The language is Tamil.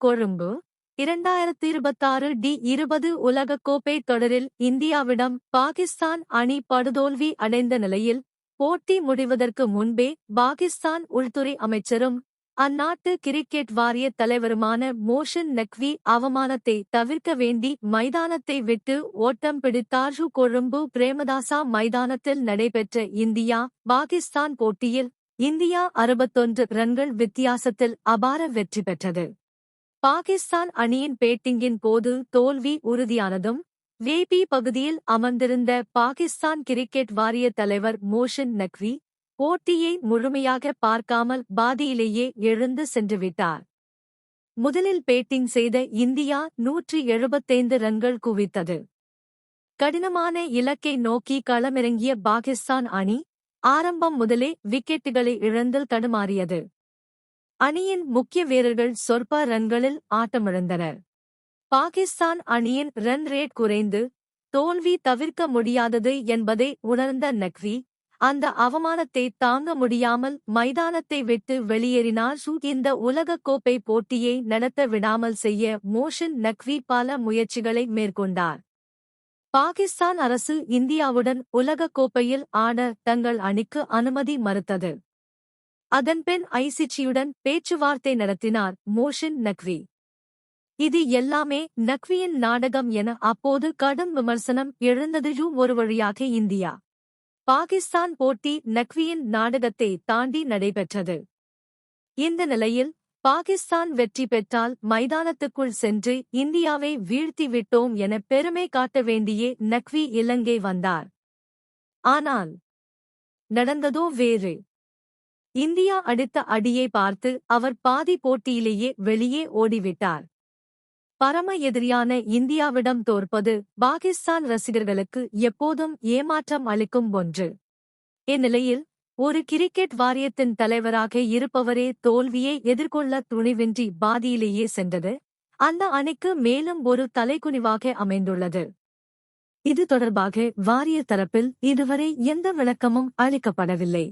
கொழும்பு 2026 டி20 உலகக்கோப்பை தொடரில் இந்தியாவிடம் பாகிஸ்தான் அணி படுதோல்வி அடைந்த நிலையில் போட்டி முடிவதற்கு முன்பே பாகிஸ்தான் உள்துறை அமைச்சரும் அந்நாட்டு கிரிக்கெட் வாரிய தலைவருமான மோஷன் நக்வி அவமானத்தை தவிர்க்க வேண்டி மைதானத்தை விட்டு ஓட்டம் பிடித்தார். கொழும்பு பிரேமதாசா மைதானத்தில் நடைபெற்ற இந்தியா பாகிஸ்தான் போட்டியில் இந்தியா 61 ரன்கள் வித்தியாசத்தில் அபார வெற்றி பெற்றது. பாகிஸ்தான் அணியின் பேட்டிங்கின் போது தோல்வி உறுதியானதும் வேபி பகுதியில் அமர்ந்திருந்த பாகிஸ்தான் கிரிக்கெட் வாரிய தலைவர் மோஷன் நக்வி போட்டியை முழுமையாக பார்க்காமல் பாதியிலேயே எழுந்து சென்றுவிட்டார். முதலில் பேட்டிங் செய்த இந்தியா 175 ரன்கள் குவித்தது. கடினமான இலக்கை நோக்கி களமிறங்கிய பாகிஸ்தான் அணி ஆரம்பம் முதலே விக்கெட்டுகளை இழந்து தடுமாறியது. அணியின் முக்கிய வீரர்கள் சொற்ப ரன்களில் ஆட்டமிழந்தனர். பாகிஸ்தான் அணியின் ரன் ரேட் குறைந்து தோல்வி தவிர்க்க முடியாதது என்பதை உணர்ந்த நக்வி அந்த அவமானத்தை தாங்க முடியாமல் மைதானத்தை விட்டு வெளியேறினார். இந்த உலகக்கோப்பை போட்டியை நடத்த விடாமல் செய்ய மோஷன் நக்வி பல முயற்சிகளை மேற்கொண்டார். பாகிஸ்தான் அரசு இந்தியாவுடன் உலகக்கோப்பையில் ஆட தங்கள் அணிக்கு அனுமதி மறுத்தது. அதன்பின் ஐசிசியுடன் பேச்சுவார்த்தை நடத்தினார் மோஷன் நக்வி. இது எல்லாமே நக்வியின் நாடகம் என அப்போது கடும் விமர்சனம் எழுந்தது. ஒரு வழியாக இந்தியா பாகிஸ்தான் போட்டி நக்வியின் நாடகத்தை தாண்டி நடைபெற்றது. இந்த நிலையில் பாகிஸ்தான் வெற்றி பெற்றால் மைதானத்துக்குள் சென்று இந்தியாவை வீழ்த்திவிட்டோம் என பெருமை காட்ட வேண்டியே நக்வி இலங்கை வந்தார். ஆனால் நடந்ததோ வேறு. இந்தியா அடித்த அடியை பார்த்து அவர் பாதி போட்டியிலேயே வெளியே ஓடிவிட்டார். பரம எதிரியான இந்தியாவிடம் தோற்பது பாகிஸ்தான் ரசிகர்களுக்கு எப்போதும் ஏமாற்றம் அளிக்கும் ஒன்று. இந்நிலையில் ஒரு கிரிக்கெட் வாரியத்தின் தலைவராக இருப்பவரே தோல்வியை எதிர்கொள்ள துணிவின்றி பாதியிலேயே சென்றது அந்த அணிக்கு மேலும் ஒரு தலைகுனிவாக அமைந்துள்ளது. இது தொடர்பாக வாரிய தரப்பில் இதுவரை எந்த விளக்கமும் அளிக்கப்படவில்லை.